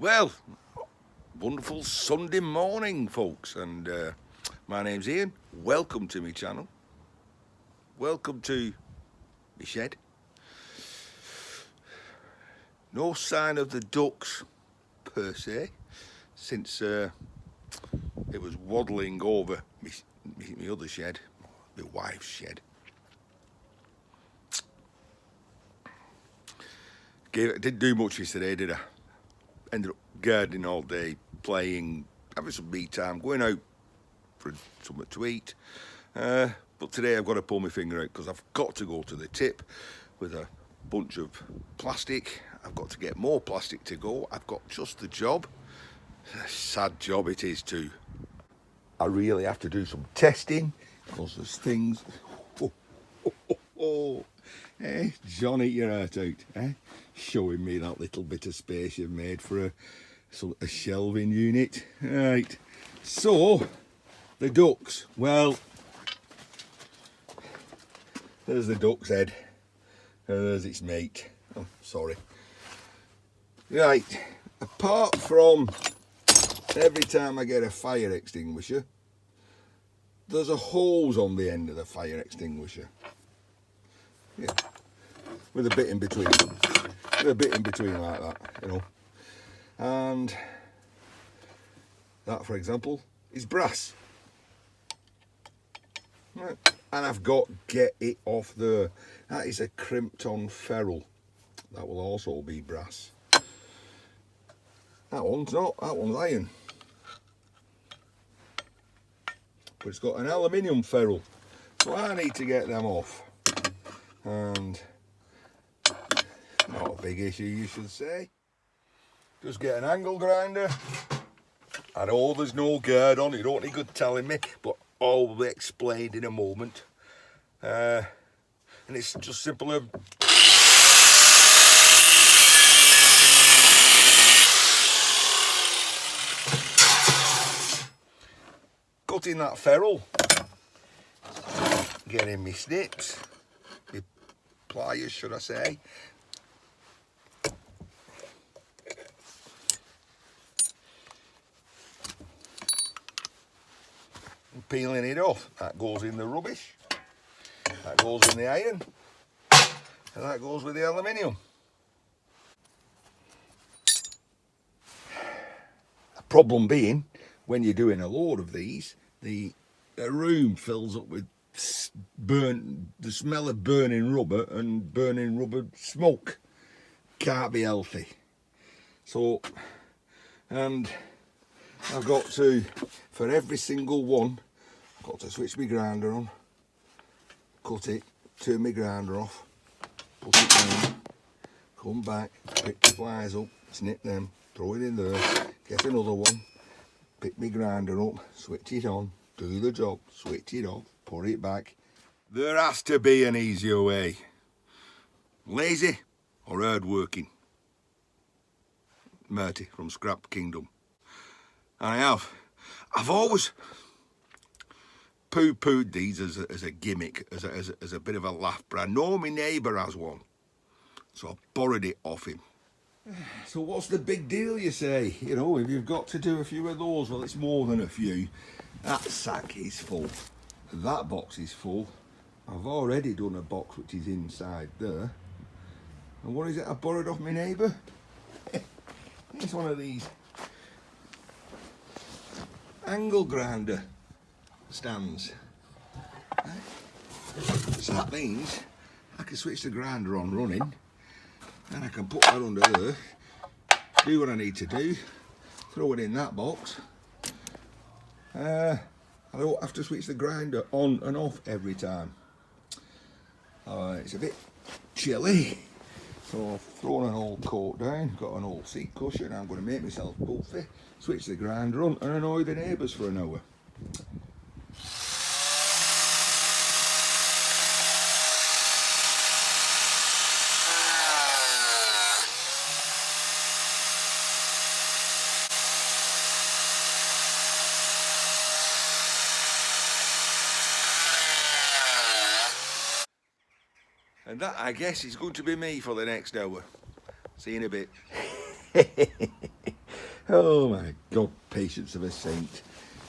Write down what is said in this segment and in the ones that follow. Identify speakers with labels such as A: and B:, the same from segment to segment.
A: Well, wonderful Sunday morning, folks, and my name's Ian. Welcome to my channel. Welcome to my shed. No sign of the ducks per se, since it was waddling over my other shed, my wife's shed. Didn't do much yesterday, did I? Ended up gardening all day, playing, having some me time, going out for something to eat. But today I've got to pull my finger out because I've got to go to the tip with a bunch of plastic. I've got to get more plastic to go. I've got just the job. A sad job it is too. I really have to do some testing because there's things. Eh, John, eat your heart out, eh? Showing me that little bit of space you've made for a shelving unit. Right, so the ducks. Well, there's the duck's head, and there's its mate. Oh, sorry. Right, apart from every time I get a fire extinguisher, there's a hose on the end of the fire extinguisher. Yeah, with a bit in between. With a bit in between like that, you know. And that, for example, is brass. Right. And I've got to get it off there. That is a crimped on ferrule. That will also be brass. That one's not, that one's iron. But it's got an aluminium ferrule. So I need to get them off. And not a big issue, you should say. Just get an angle grinder. I know there's no guard on, you don't need good telling me, but all will be explained in a moment. And it's just simple as cutting that ferrule, getting my snips, my pliers should I say, and peeling it off. That goes in the rubbish, that goes in the iron, and that goes with the aluminium. The problem being, when you're doing a load of these, the room fills up with the smell of burning rubber and burning rubber smoke. Can't be healthy. So, and I've got to, for every single one, I've got to switch my grinder on, cut it, turn my grinder off, put it down, come back, pick the pliers up, snip them, throw it in there, get another one, pick my grinder up, switch it on, do the job, switch it off, put it back. There has to be an easier way. Lazy or hardworking? Marty from Scrap Kingdom. And I've always poo-pooed these as a gimmick, as a bit of a laugh, but I know my neighbour has one, so I borrowed it off him. So what's the big deal, you say? You know, if you've got to do a few of those, well, it's more than a few. That sack is full, that box is full. I've already done a box which is inside there. And what is it I borrowed off my neighbour? It's one of these angle grinder stands. So that means I can switch the grinder on running, and I can put that under there, do what I need to do, throw it in that box. I don't have to switch the grinder on and off every time. It's a bit chilly, so I've thrown an old coat down, got an old seat cushion. I'm going to make myself comfy, switch the grinder on and annoy the neighbours for an hour. And that, I guess, is going to be me for the next hour. See you in a bit. Oh my God, patience of a saint.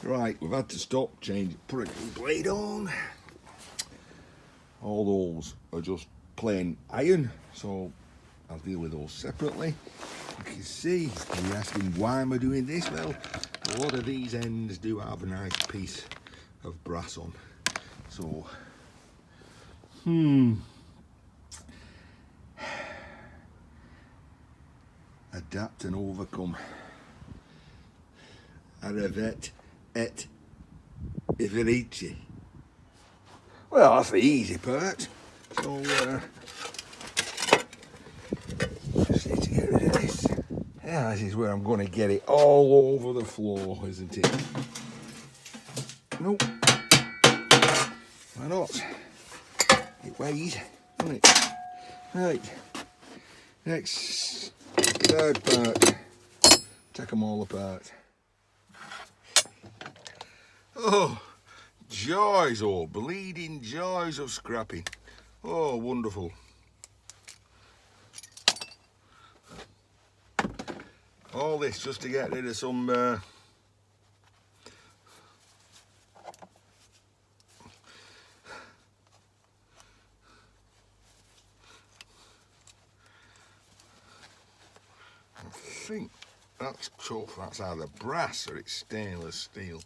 A: Right, we've had to stop, change, put a new blade on. All those are just plain iron, so I'll deal with those separately. You can see, you're asking why am I doing this? Well, a lot of these ends do have a nice piece of brass on. So, adapt and overcome. Arrivet et Iverici. Well, that's the easy part. So, just need to get rid of this. Yeah, this is where I'm going to get it all over the floor, isn't it? Nope. Why not? It weighs, doesn't it? Right. Next, third part. Take them all apart. Oh, joys, oh, bleeding joys of scrapping. Oh, wonderful. All this just to get rid of some I think that's tough. That's either brass or it's stainless steel.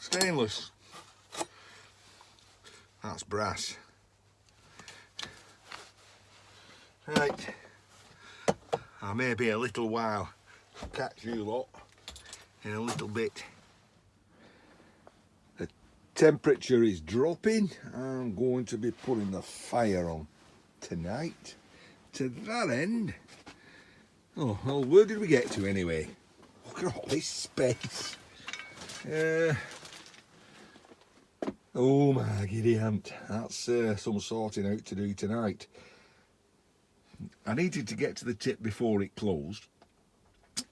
A: Stainless. That's brass. Right. I may be a little while. Catch you lot in a little bit. The temperature is dropping. I'm going to be putting the fire on tonight. To that end. Oh, well, where did we get to anyway? Look at all this space. Oh my giddy aunt, that's some sorting out to do tonight. I needed to get to the tip before it closed.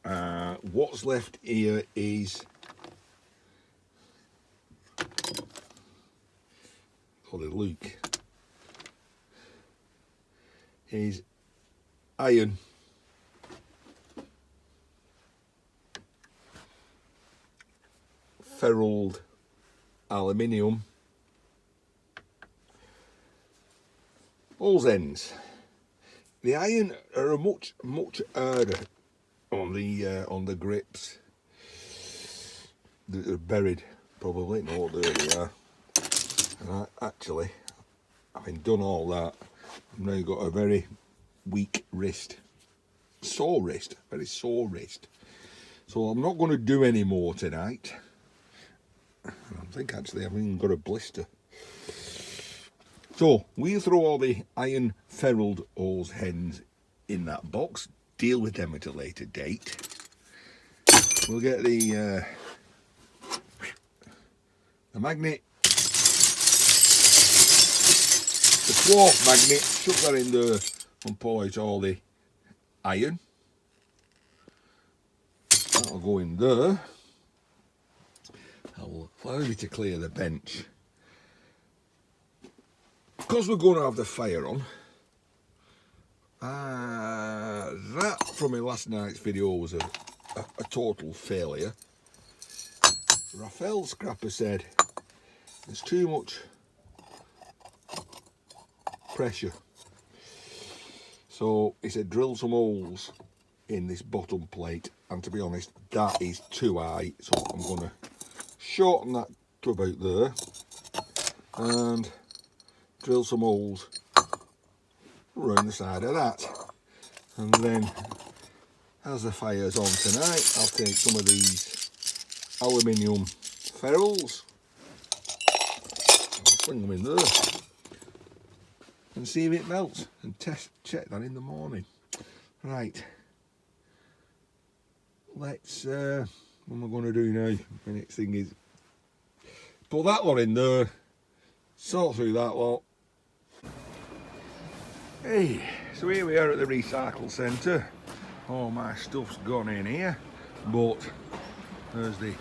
A: What's left here is the Luke is iron, ferruled aluminium, those ends. The iron are much harder on the grips. They're buried probably. No, there they are. And actually, having done all that, I've now got a very weak wrist, sore wrist, very sore wrist. So I'm not going to do any more tonight. I think actually I've even got a blister. So we'll throw all the iron ferruled hose hens in that box, deal with them at a later date. We'll get the magnet, the quark magnet, chuck that in there and polish all the iron. That'll go in there. I'll allow me to clear the bench. Because we're going to have the fire on, that from my last night's video was a total failure. Raphael Scrapper said there's too much pressure. So he said drill some holes in this bottom plate, and to be honest that is too high, so I'm going to shorten that to about there and drill some holes around the side of that. And then as the fire's on tonight, I'll take some of these aluminium ferrules and sling them in there and see if it melts, and check that in the morning. Right, let's what am I going to do now? The next thing is put that lot in there, sort through that lot. Hey, so here we are at the recycle centre. All my stuff's gone in here, but there's the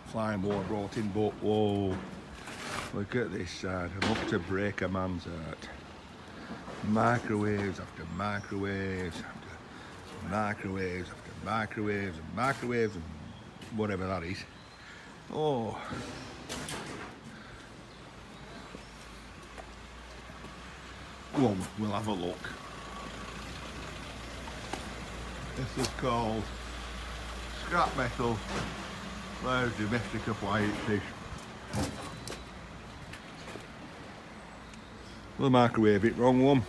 A: flying board brought in. But whoa, look at this side, enough to break a man's heart. Microwaves after microwaves after microwaves after microwaves and microwaves and whatever that is. Oh. Go on, we'll have a look. This is called scrap metal large domestic appliances. The microwave it, wrong one.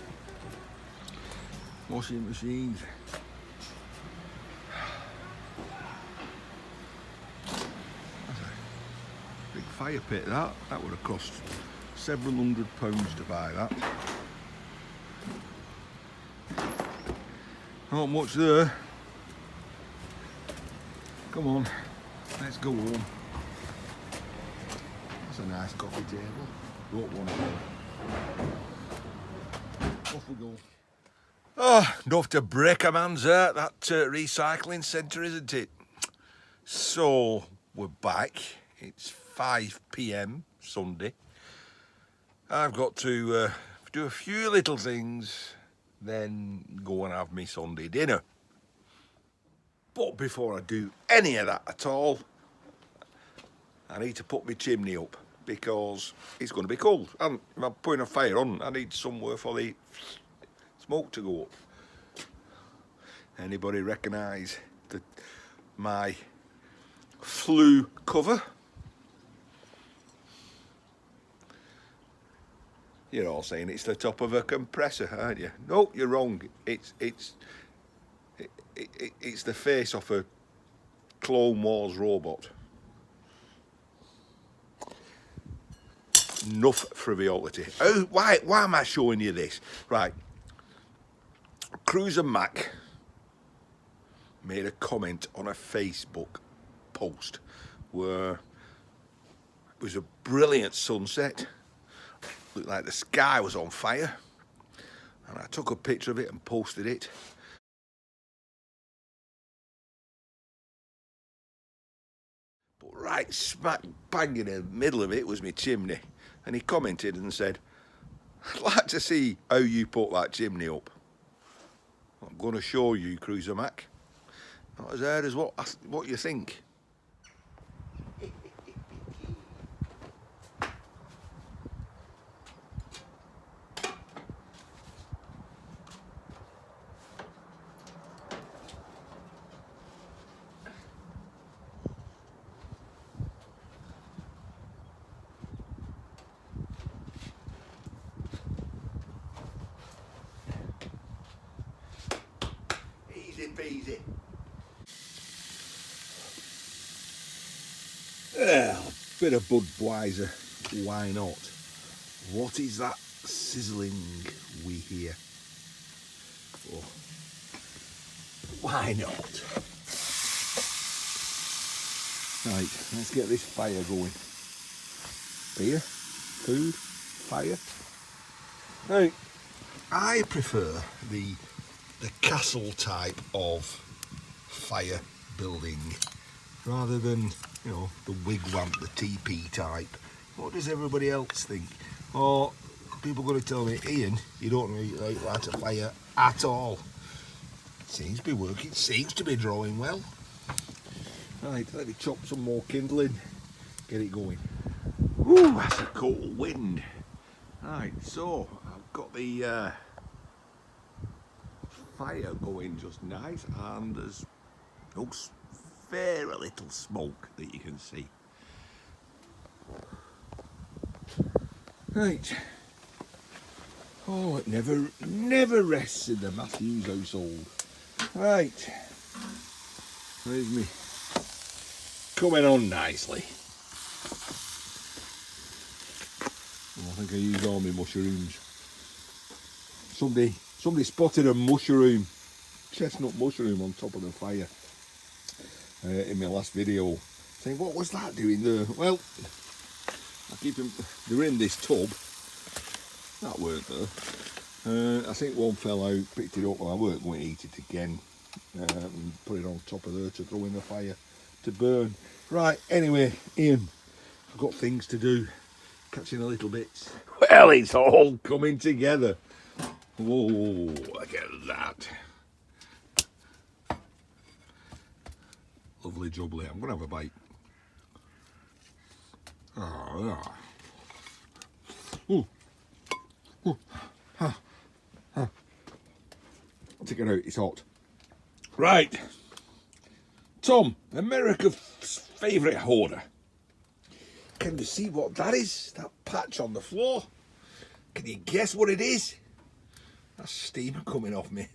A: Washing machines. That's a big fire pit that. That would have cost several £100 to buy that. Not much there. Come on, let's go home. That's a nice coffee table. Don't want to. Off we go. Oh, enough to break a man's heart, that recycling centre, isn't it? So, we're back. It's 5 PM Sunday. I've got to do a few little things, then go and have my Sunday dinner. But before I do any of that at all, I need to put my chimney up because it's going to be cold. And if I'm putting a fire on, I need somewhere for the smoke to go up. Anybody recognise my flue cover? You're all saying it's the top of a compressor, aren't you? No, you're wrong. It's the face of a Clone Wars robot. Enough frivolity. Oh, why am I showing you this? Right. Cruiser Mac made a comment on a Facebook post where it was a brilliant sunset. Looked like the sky was on fire. And I took a picture of it and posted it. But right smack bang in the middle of it was my chimney. And he commented and said, I'd like to see how you put that chimney up. I'm going to show you, Cruiser Mac. Not as hard as what you think. Easy peasy. Well, bit of Budweiser, why not? What is that sizzling we hear? Oh, why not? Right, let's get this fire going. Beer, food, fire. Now, I prefer the castle type of fire building rather than, you know, the wigwam, the teepee type. What does everybody else think? Or people going to tell me, Ian, you don't really light a fire at all. Seems to be working, seems to be drawing well. Right, let me chop some more kindling, get it going. Whew, that's a cold wind. Right, so I've got the fire going just nice, and there's very little smoke that you can see. Right. Oh, it never rests in the Matthews household. Right. There's me. Coming on nicely. Oh, I think I used all my mushrooms. Somebody spotted a mushroom, chestnut mushroom on top of the fire in my last video. Saying, what was that doing there? Well, I keep them, they're in this tub. That weren't there. I think one fell out, picked it up, well I weren't going to eat it again. And put it on top of there to throw in the fire to burn. Right, anyway, Ian, I've got things to do. Catching a little bit. Well, it's all coming together. Whoa, look at that. Lovely jubbly. I'm going to have a bite. Oh, yeah. Ooh. Ooh. Ha. Ha. I'll take it out, it's hot. Right. Tom, America's favourite hoarder. Can you see what that is? That patch on the floor? Can you guess what it is? That's steam coming off me.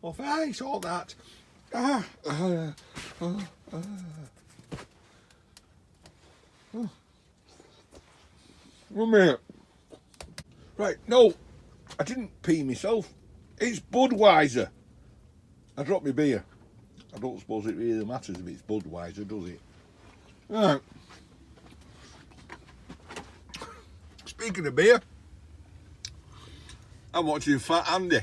A: Off ice, all that. One minute. Right, no, I didn't pee myself. It's Budweiser. I dropped my beer. I don't suppose it really matters if it's Budweiser, does it? Right. Speaking of beer, I'm watching Fat Andy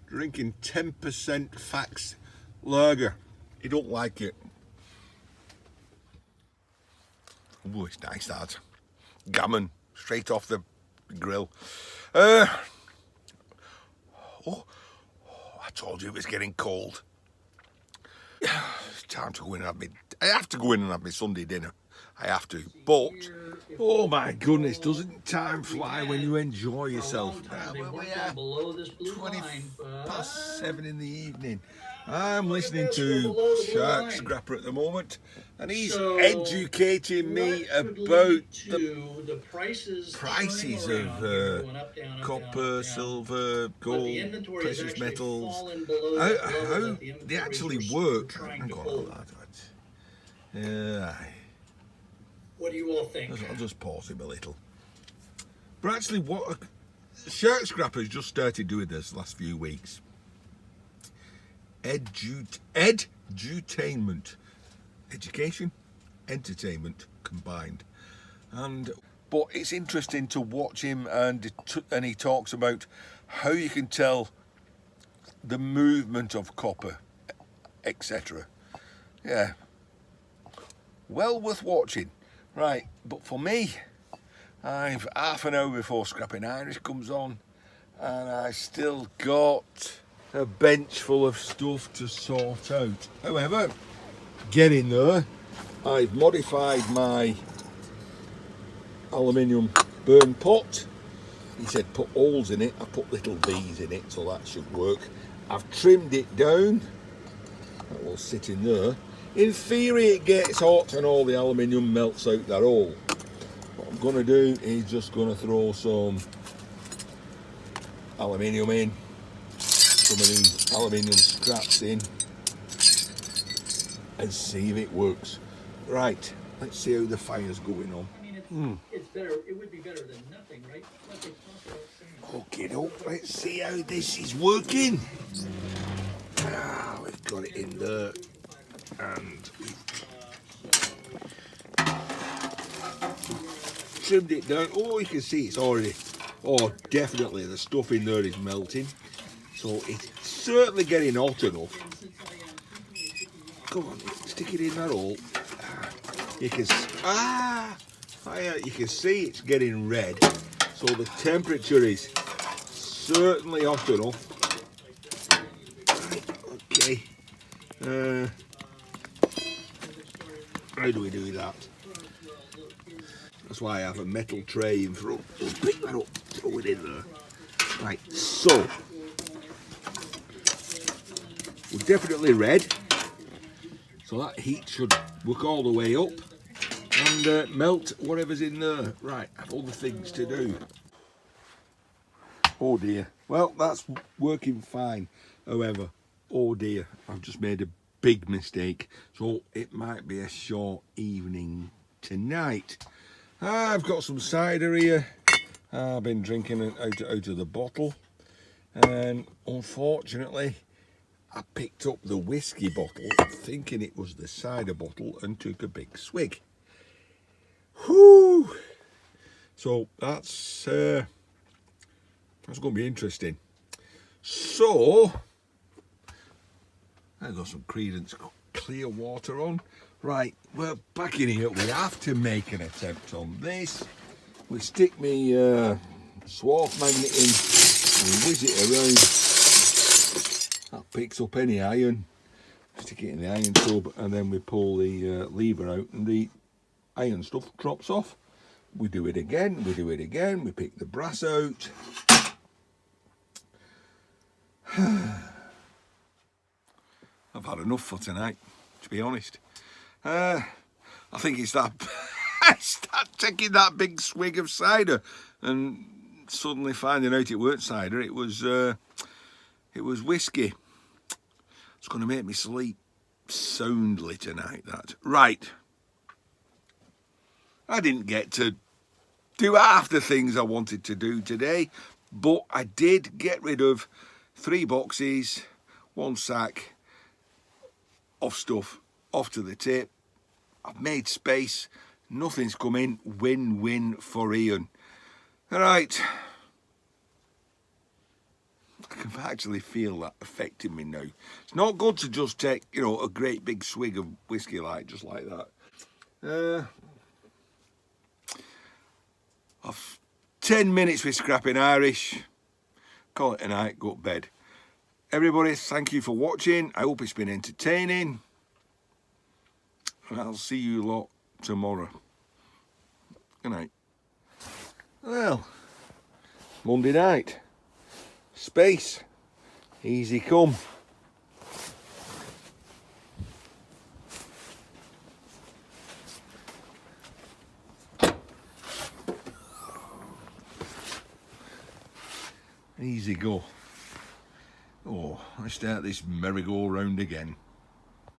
A: drinking 10% Fax lager. He don't like it. Oh, it's nice that. Gammon, straight off the grill. I told you it was getting cold. It's time to go in and have me. I have to go in and have my Sunday dinner. I have to. But, oh my goodness, doesn't time fly when you enjoy yourself? We're 7:20 in the evening. I'm listening to Shark Scrapper at the moment, and he's educating me about the prices of copper, silver, gold, precious metals, how they actually work. Hang on,
B: what do you all think?
A: I'll just pause him a little. But actually, what Shark Scrapper's just started doing this last few weeks. Edutainment, education, entertainment combined, but it's interesting to watch him, and he talks about how you can tell the movement of copper, etc. Yeah, well worth watching. Right, but for me, I've half an hour before Scrapping Irish comes on, and I still got a bench full of stuff to sort out. However, getting there, I've modified my aluminium burn pot. He said put holes in it. I put little V's in it, so that should work. I've trimmed it down. That will sit in there. In theory, it gets hot and all the aluminium melts out that hole. What I'm going to do is just going to throw some aluminium in, some of these aluminium scraps in, and see if it works. Right, let's see how the fire's going on.
B: I mean, it's better. It would be better than nothing, right?
A: Okay, let's see how this is working. We've got it in there, and trimmed it down. Oh, you can see it's already, definitely the stuff in there is melting. So it's certainly getting hot enough. Come on, stick it in that hole. You can see it's getting red. So the temperature is certainly hot enough. Right, okay. How do we do that? That's why I have a metal tray in front. Oh, pick that up, throw it in there. Right, so we're definitely red. So that heat should work all the way up and melt whatever's in there. Right, I've other things to do. Oh dear. Well, that's working fine. However, oh dear, I've just made a big mistake. So it might be a short evening tonight. I've got some cider here. I've been drinking it out of the bottle. And unfortunately, I picked up the whiskey bottle thinking it was the cider bottle and took a big swig. Whew! So that's going to be interesting. So I've got some Creedence clear water on. Right, we're back in here. We have to make an attempt on this. We stick me swarf magnet in and whiz it around. That picks up any iron. Stick it in the iron tub and then we pull the lever out and the iron stuff drops off. We do it again, we pick the brass out. I've had enough for tonight, to be honest. I think it's that I start taking that big swig of cider and suddenly finding out it weren't cider, it was whiskey. It's going to make me sleep soundly tonight, that. Right. I didn't get to do half the things I wanted to do today, but I did get rid of 3 boxes, 1 sack of stuff off to the tip. I've made space, nothing's come in, win-win for Ian. All right. I can actually feel that affecting me now. It's not good to just take, you know, a great big swig of whiskey just like that. I've 10 minutes with Scrapping Irish. Call it a night, go to bed. Everybody, thank you for watching. I hope it's been entertaining. And I'll see you lot tomorrow. Good night. Well, Monday night. Space. Easy come. Easy go. Oh, I start this merry-go-round again.